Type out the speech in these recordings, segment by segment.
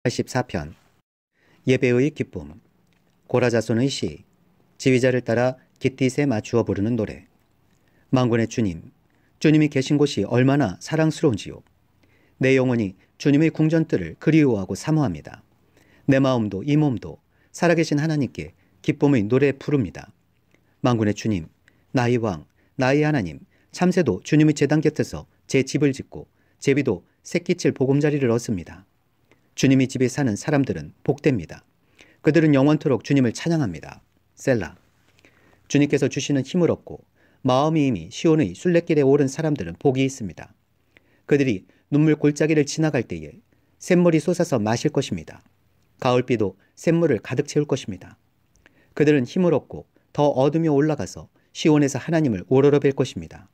84편 예배의 기쁨. 고라자손의 시. 지휘자를 따라 깃딧에 맞추어 부르는 노래. 만군의 주님, 주님이 계신 곳이 얼마나 사랑스러운지요. 내 영혼이 주님의 궁전뜰을 그리워하고 사모합니다. 내 마음도 이 몸도 살아계신 하나님께 기쁨의 노래 부릅니다. 만군의 주님, 나의 왕, 나의 하나님, 참새도 주님의 제단 곁에서 제 집을 짓고 제비도 새끼칠 보금자리를 얻습니다. 주님이 집에 사는 사람들은 복됩니다. 그들은 영원토록 주님을 찬양합니다. 셀라. 주님께서 주시는 힘을 얻고 마음이 이미 시온의 순례길에 오른 사람들은 복이 있습니다. 그들이 눈물 골짜기를 지나갈 때에 샘물이 솟아서 마실 것입니다. 가을비도 샘물을 가득 채울 것입니다. 그들은 힘을 얻고 더 얻으며 올라가서 시온에서 하나님을 우러러뵐 것입니다.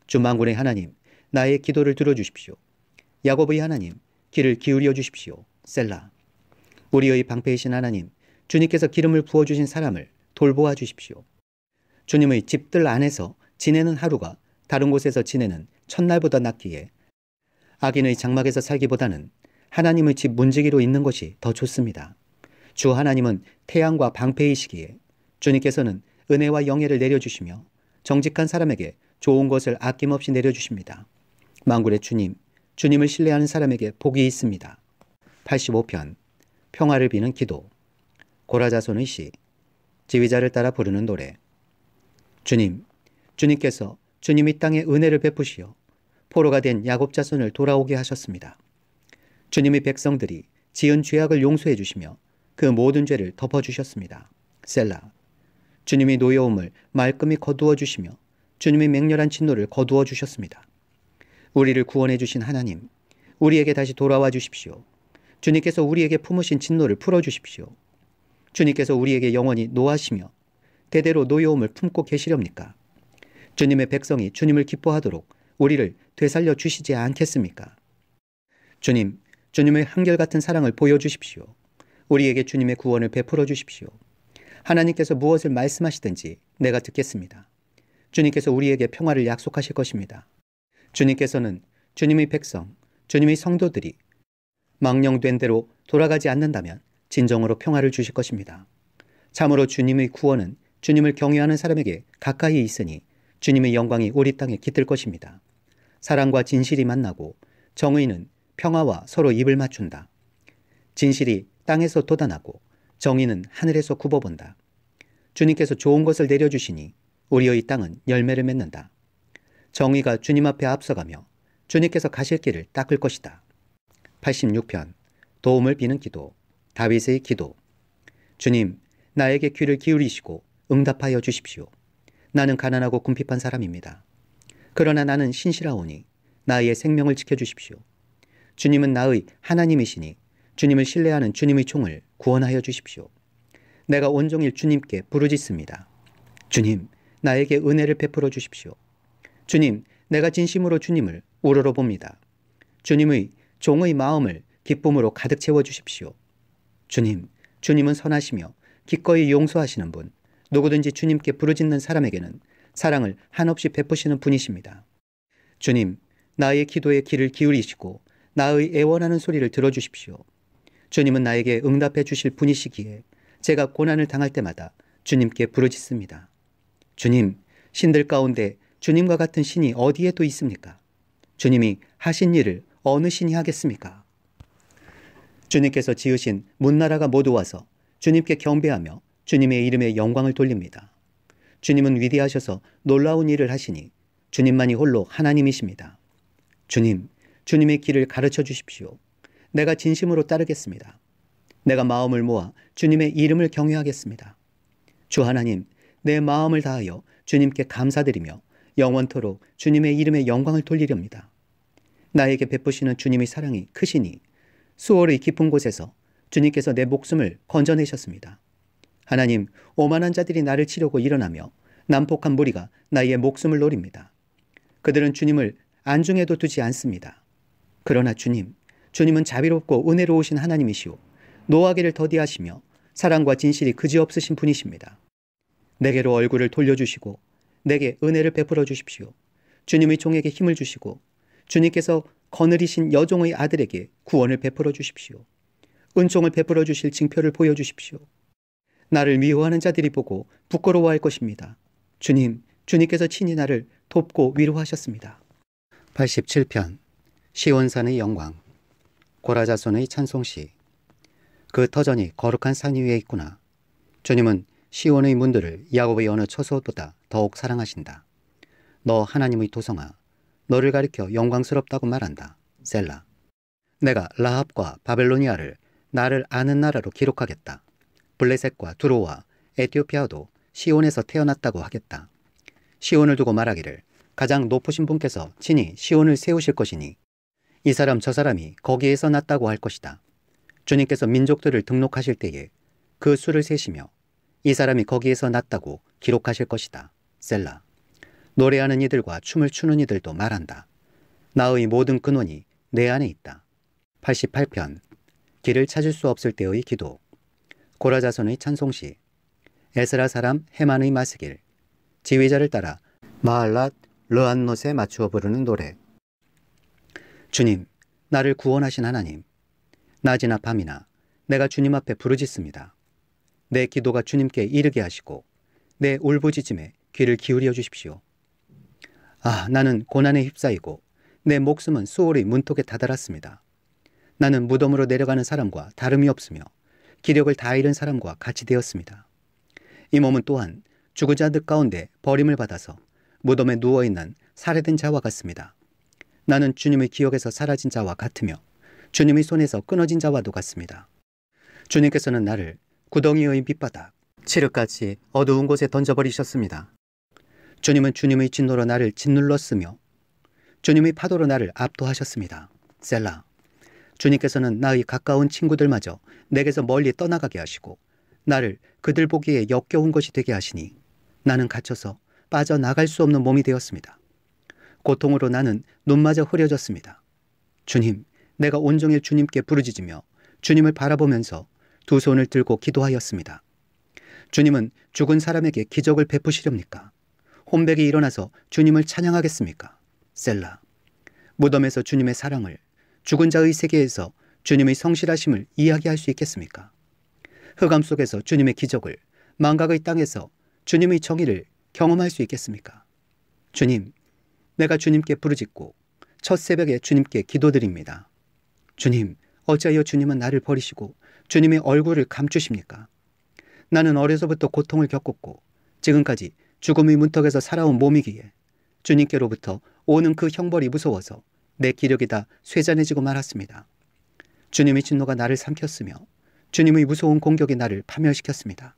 주 만군의 하나님, 나의 기도를 들어주십시오. 야곱의 하나님, 귀를 기울여 주십시오. 셀라. 우리의 방패이신 하나님, 주님께서 기름을 부어주신 사람을 돌보아 주십시오. 주님의 집들 안에서 지내는 하루가 다른 곳에서 지내는 첫날보다 낫기에 악인의 장막에서 살기보다는 하나님의 집 문지기로 있는 것이 더 좋습니다. 주 하나님은 태양과 방패이시기에 주님께서는 은혜와 영예를 내려주시며 정직한 사람에게 좋은 것을 아낌없이 내려주십니다. 만군의 주님, 주님을 신뢰하는 사람에게 복이 있습니다. 85편 평화를 비는 기도. 고라자손의 시. 지휘자를 따라 부르는 노래. 주님, 주님께서 주님이 땅에 은혜를 베푸시어 포로가 된 야곱 자손을 돌아오게 하셨습니다. 주님의 백성들이 지은 죄악을 용서해 주시며 그 모든 죄를 덮어주셨습니다. 셀라. 주님이 노여움을 말끔히 거두어 주시며 주님의 맹렬한 진노를 거두어 주셨습니다. 우리를 구원해 주신 하나님, 우리에게 다시 돌아와 주십시오. 주님께서 우리에게 품으신 진노를 풀어주십시오. 주님께서 우리에게 영원히 노하시며 대대로 노여움을 품고 계시렵니까? 주님의 백성이 주님을 기뻐하도록 우리를 되살려 주시지 않겠습니까? 주님, 주님의 한결같은 사랑을 보여주십시오. 우리에게 주님의 구원을 베풀어 주십시오. 하나님께서 무엇을 말씀하시든지 내가 듣겠습니다. 주님께서 우리에게 평화를 약속하실 것입니다. 주님께서는 주님의 백성, 주님의 성도들이 망령된 대로 돌아가지 않는다면 진정으로 평화를 주실 것입니다. 참으로 주님의 구원은 주님을 경외하는 사람에게 가까이 있으니 주님의 영광이 우리 땅에 깃들 것입니다. 사랑과 진실이 만나고 정의는 평화와 서로 입을 맞춘다. 진실이 땅에서 돋아나고 정의는 하늘에서 굽어본다. 주님께서 좋은 것을 내려주시니 우리의 땅은 열매를 맺는다. 정의가 주님 앞에 앞서가며 주님께서 가실 길을 닦을 것이다. 86편 도움을 비는 기도. 다윗의 기도. 주님, 나에게 귀를 기울이시고 응답하여 주십시오. 나는 가난하고 궁핍한 사람입니다. 그러나 나는 신실하오니 나의 생명을 지켜주십시오. 주님은 나의 하나님이시니 주님을 신뢰하는 주님의 종을 구원하여 주십시오. 내가 온종일 주님께 부르짖습니다. 주님, 나에게 은혜를 베풀어 주십시오. 주님, 내가 진심으로 주님을 우러러봅니다. 주님의 종의 마음을 기쁨으로 가득 채워주십시오. 주님, 주님은 선하시며 기꺼이 용서하시는 분, 누구든지 주님께 부르짖는 사람에게는 사랑을 한없이 베푸시는 분이십니다. 주님, 나의 기도에 귀를 기울이시고 나의 애원하는 소리를 들어주십시오. 주님은 나에게 응답해 주실 분이시기에 제가 고난을 당할 때마다 주님께 부르짖습니다. 주님, 신들 가운데 주님과 같은 신이 어디에 또 있습니까? 주님이 하신 일을 어느 신이 하겠습니까? 주님께서 지으신 문나라가 모두 와서 주님께 경배하며 주님의 이름에 영광을 돌립니다. 주님은 위대하셔서 놀라운 일을 하시니 주님만이 홀로 하나님이십니다. 주님, 주님의 길을 가르쳐 주십시오. 내가 진심으로 따르겠습니다. 내가 마음을 모아 주님의 이름을 경외하겠습니다. 주 하나님, 내 마음을 다하여 주님께 감사드리며 영원토록 주님의 이름에 영광을 돌리렵니다. 나에게 베푸시는 주님의 사랑이 크시니 수월의 깊은 곳에서 주님께서 내 목숨을 건져내셨습니다. 하나님, 오만한 자들이 나를 치려고 일어나며 난폭한 무리가 나의 목숨을 노립니다. 그들은 주님을 안중에도 두지 않습니다. 그러나 주님, 주님은 자비롭고 은혜로우신 하나님이시오 노하기를 더디하시며 사랑과 진실이 그지없으신 분이십니다. 내게로 얼굴을 돌려주시고 내게 은혜를 베풀어 주십시오. 주님의 종에게 힘을 주시고 주님께서 거느리신 여종의 아들에게 구원을 베풀어 주십시오. 은총을 베풀어 주실 징표를 보여주십시오. 나를 미워하는 자들이 보고 부끄러워할 것입니다. 주님께서 친히 나를 돕고 위로하셨습니다. 87편 시온산의 영광. 고라자손의 찬송시. 그 터전이 거룩한 산 위에 있구나. 주님은 시온의 문들을 야곱의 어느 처소보다 더욱 사랑하신다. 너 하나님의 도성아, 너를 가리켜 영광스럽다고 말한다. 셀라. 내가 라합과 바벨로니아를 나를 아는 나라로 기록하겠다. 블레셋과 두로와 에티오피아도 시온에서 태어났다고 하겠다. 시온을 두고 말하기를 가장 높으신 분께서 친히 시온을 세우실 것이니 이 사람 저 사람이 거기에서 났다고 할 것이다. 주님께서 민족들을 등록하실 때에 그 수를 세시며 이 사람이 거기에서 났다고 기록하실 것이다. 셀라. 노래하는 이들과 춤을 추는 이들도 말한다. 나의 모든 근원이 내 안에 있다. 88편 길을 찾을 수 없을 때의 기도. 고라자손의 찬송시. 에스라 사람 헤만의 마스길. 지휘자를 따라 마할랏 르안롯에 맞추어 부르는 노래. 주님, 나를 구원하신 하나님, 낮이나 밤이나 내가 주님 앞에 부르짖습니다. 내 기도가 주님께 이르게 하시고 내 울부짖음에 귀를 기울여 주십시오. 아, 나는 고난에 휩싸이고 내 목숨은 수월의 문턱에 다다랐습니다. 나는 무덤으로 내려가는 사람과 다름이 없으며 기력을 다 잃은 사람과 같이 되었습니다. 이 몸은 또한 죽은 자들 가운데 버림을 받아서 무덤에 누워있는 살해된 자와 같습니다. 나는 주님의 기억에서 사라진 자와 같으며 주님의 손에서 끊어진 자와도 같습니다. 주님께서는 나를 구덩이의 밑바닥, 칠흑같이 어두운 곳에 던져버리셨습니다. 주님은 주님의 진노로 나를 짓눌렀으며 주님의 파도로 나를 압도하셨습니다. 셀라. 주님께서는 나의 가까운 친구들마저 내게서 멀리 떠나가게 하시고 나를 그들 보기에 역겨운 것이 되게 하시니 나는 갇혀서 빠져나갈 수 없는 몸이 되었습니다. 고통으로 나는 눈마저 흐려졌습니다. 주님, 내가 온종일 주님께 부르짖으며 주님을 바라보면서 두 손을 들고 기도하였습니다. 주님은 죽은 사람에게 기적을 베푸시렵니까? 혼백이 일어나서 주님을 찬양하겠습니까? 셀라. 무덤에서 주님의 사랑을, 죽은 자의 세계에서 주님의 성실하심을 이야기할 수 있겠습니까? 흑암 속에서 주님의 기적을, 망각의 땅에서 주님의 정의를 경험할 수 있겠습니까? 주님, 내가 주님께 부르짖고 첫 새벽에 주님께 기도드립니다. 주님, 어찌하여 주님은 나를 버리시고 주님의 얼굴을 감추십니까? 나는 어려서부터 고통을 겪었고 지금까지 죽음의 문턱에서 살아온 몸이기에 주님께로부터 오는 그 형벌이 무서워서 내 기력이 다 쇠잔해지고 말았습니다. 주님의 진노가 나를 삼켰으며 주님의 무서운 공격이 나를 파멸시켰습니다.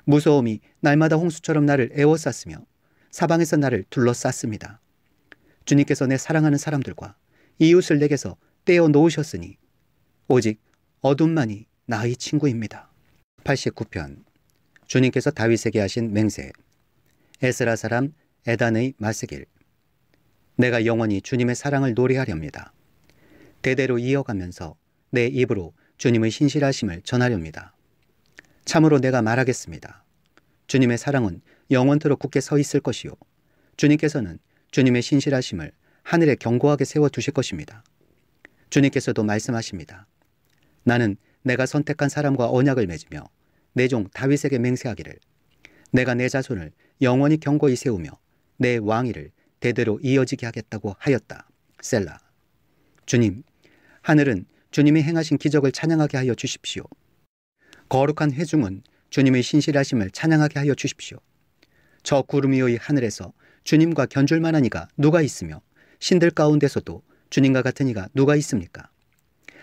무서움이 날마다 홍수처럼 나를 에워쌌으며 사방에서 나를 둘러쌌습니다. 주님께서 내 사랑하는 사람들과 이웃을 내게서 떼어 놓으셨으니 오직 어둠만이 나의 친구입니다. 89편 주님께서 다윗에게 하신 맹세. 에스라 사람 에단의 마스길. 내가 영원히 주님의 사랑을 노래하렵니다. 대대로 이어가면서 내 입으로 주님의 신실하심을 전하렵니다. 참으로 내가 말하겠습니다. 주님의 사랑은 영원토록 굳게 서 있을 것이요 주님께서는 주님의 신실하심을 하늘에 견고하게 세워두실 것입니다. 주님께서도 말씀하십니다. 나는 내가 선택한 사람과 언약을 맺으며 내 종 다윗에게 맹세하기를 내가 내 자손을 영원히 견고히 세우며 내 왕위를 대대로 이어지게 하겠다고 하였다. 셀라. 주님, 하늘은 주님이 행하신 기적을 찬양하게 하여 주십시오. 거룩한 회중은 주님의 신실하심을 찬양하게 하여 주십시오. 저 구름 위의 하늘에서 주님과 견줄 만한 이가 누가 있으며 신들 가운데서도 주님과 같은 이가 누가 있습니까?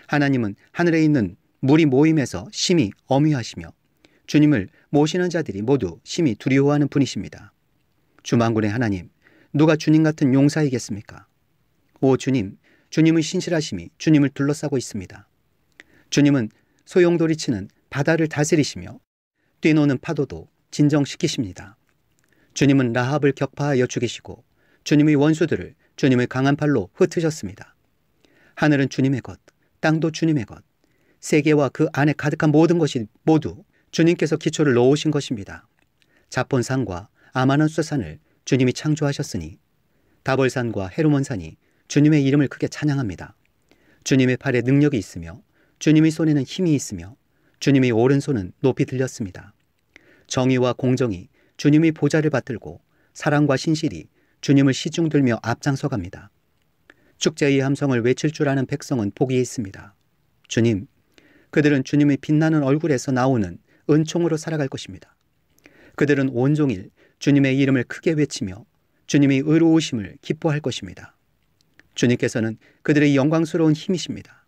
하나님은 하늘에 있는 무리 모임에서 심히 엄위하시며 주님을 모시는 자들이 모두 심히 두려워하는 분이십니다. 주만군의 하나님, 누가 주님 같은 용사이겠습니까? 오 주님, 주님의 신실하심이 주님을 둘러싸고 있습니다. 주님은 소용돌이치는 바다를 다스리시며 뛰노는 파도도 진정시키십니다. 주님은 라합을 격파하여 죽이시고 주님의 원수들을 주님의 강한 팔로 흩으셨습니다. 하늘은 주님의 것, 땅도 주님의 것, 세계와 그 안에 가득한 모든 것이 모두 주님께서 기초를 놓으신 것입니다. 자폰산과 아마노스산을 주님이 창조하셨으니 다볼산과 헤르몬산이 주님의 이름을 크게 찬양합니다. 주님의 팔에 능력이 있으며 주님의 손에는 힘이 있으며 주님의 오른손은 높이 들렸습니다. 정의와 공정이 주님의 보좌를 받들고 사랑과 신실이 주님을 시중들며 앞장서 갑니다. 축제의 함성을 외칠 줄 아는 백성은 복이 있습니다. 주님, 그들은 주님의 빛나는 얼굴에서 나오는 은총으로 살아갈 것입니다. 그들은 온종일 주님의 이름을 크게 외치며 주님의 의로우심을 기뻐할 것입니다. 주님께서는 그들의 영광스러운 힘이십니다.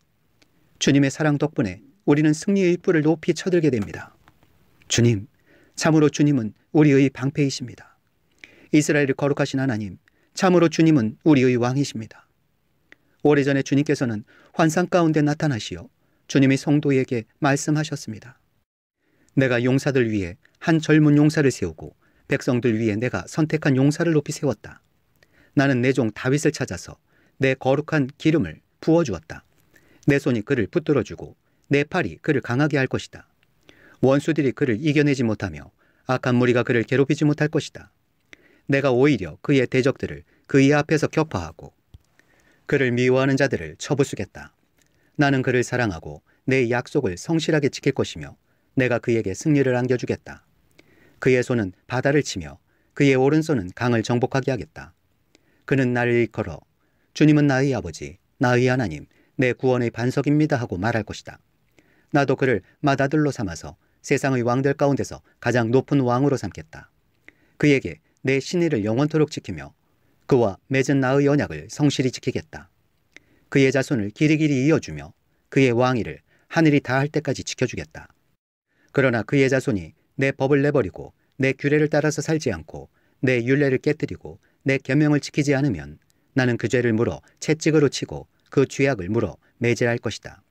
주님의 사랑 덕분에 우리는 승리의 뿔을 높이 쳐들게 됩니다. 주님, 참으로 주님은 우리의 방패이십니다. 이스라엘을 거룩하신 하나님, 참으로 주님은 우리의 왕이십니다. 오래전에 주님께서는 환상 가운데 나타나시어 주님의 성도에게 말씀하셨습니다. 내가 용사들 위해 한 젊은 용사를 세우고 백성들 위해 내가 선택한 용사를 높이 세웠다. 나는 내 종 다윗을 찾아서 내 거룩한 기름을 부어주었다. 내 손이 그를 붙들어주고 내 팔이 그를 강하게 할 것이다. 원수들이 그를 이겨내지 못하며 악한 무리가 그를 괴롭히지 못할 것이다. 내가 오히려 그의 대적들을 그의 앞에서 격파하고 그를 미워하는 자들을 쳐부수겠다. 나는 그를 사랑하고 내 약속을 성실하게 지킬 것이며 내가 그에게 승리를 안겨주겠다. 그의 손은 바다를 치며 그의 오른손은 강을 정복하게 하겠다. 그는 나를 일컬어 주님은 나의 아버지, 나의 하나님, 내 구원의 반석입니다 하고 말할 것이다. 나도 그를 맏아들로 삼아서 세상의 왕들 가운데서 가장 높은 왕으로 삼겠다. 그에게 내 신의를 영원토록 지키며 그와 맺은 나의 언약을 성실히 지키겠다. 그의 자손을 길이길이 이어주며 그의 왕위를 하늘이 다할 때까지 지켜주겠다. 그러나 그의 자손이 내 법을 내버리고 내 규례를 따라서 살지 않고 내 율례를 깨뜨리고 내 계명을 지키지 않으면 나는 그 죄를 물어 채찍으로 치고 그 죄악을 물어 매질할 것이다.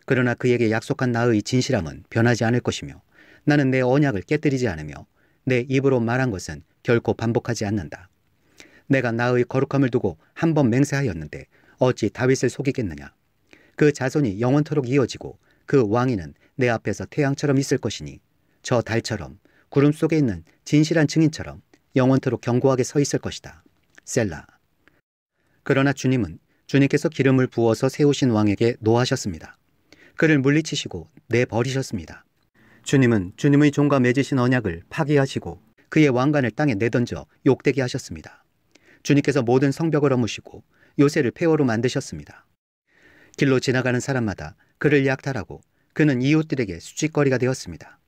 그러나 그에게 약속한 나의 진실함은 변하지 않을 것이며 나는 내 언약을 깨뜨리지 않으며 내 입으로 말한 것은 결코 반복하지 않는다. 내가 나의 거룩함을 두고 한 번 맹세하였는데 어찌 다윗을 속이겠느냐. 그 자손이 영원토록 이어지고 그 왕위는 내 앞에서 태양처럼 있을 것이니 저 달처럼 구름 속에 있는 진실한 증인처럼 영원토록 견고하게 서 있을 것이다. 셀라. 그러나 주님은 주님께서 기름을 부어서 세우신 왕에게 노하셨습니다. 그를 물리치시고 내버리셨습니다. 주님은 주님의 종과 맺으신 언약을 파기하시고 그의 왕관을 땅에 내던져 욕되게 하셨습니다. 주님께서 모든 성벽을 허무시고 요새를 폐허로 만드셨습니다. 길로 지나가는 사람마다 그를 약탈하고 그는 이웃들에게 수치거리가 되었습니다.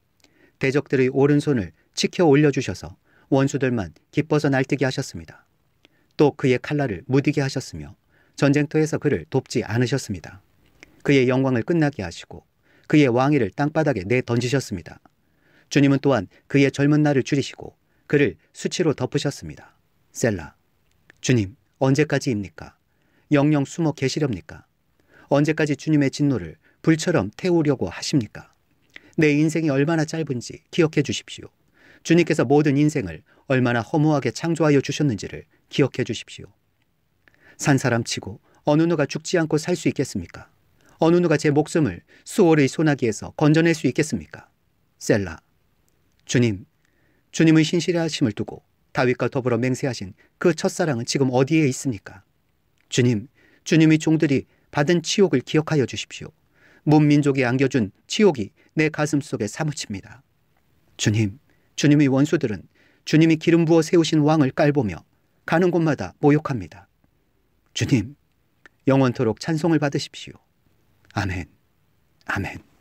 대적들의 오른손을 치켜 올려주셔서 원수들만 기뻐서 날뛰게 하셨습니다. 또 그의 칼날을 무디게 하셨으며 전쟁터에서 그를 돕지 않으셨습니다. 그의 영광을 끝나게 하시고 그의 왕위를 땅바닥에 내던지셨습니다. 주님은 또한 그의 젊은 날을 줄이시고 그를 수치로 덮으셨습니다. 셀라. 주님, 언제까지입니까? 영영 숨어 계시렵니까? 언제까지 주님의 진노를 불처럼 태우려고 하십니까? 내 인생이 얼마나 짧은지 기억해 주십시오. 주님께서 모든 인생을 얼마나 허무하게 창조하여 주셨는지를 기억해 주십시오. 산 사람 치고 어느 누가 죽지 않고 살 수 있겠습니까? 어느 누가 제 목숨을 수월의 소나기에서 건져낼 수 있겠습니까? 셀라. 주님, 주님의 신실하심을 두고 다윗과 더불어 맹세하신 그 첫사랑은 지금 어디에 있습니까? 주님, 주님의 종들이 받은 치욕을 기억하여 주십시오. 문민족이 안겨준 치욕이 내 가슴 속에 사무칩니다. 주님, 주님의 원수들은 주님이 기름 부어 세우신 왕을 깔보며 가는 곳마다 모욕합니다. 주님, 영원토록 찬송을 받으십시오. 아멘. 아멘.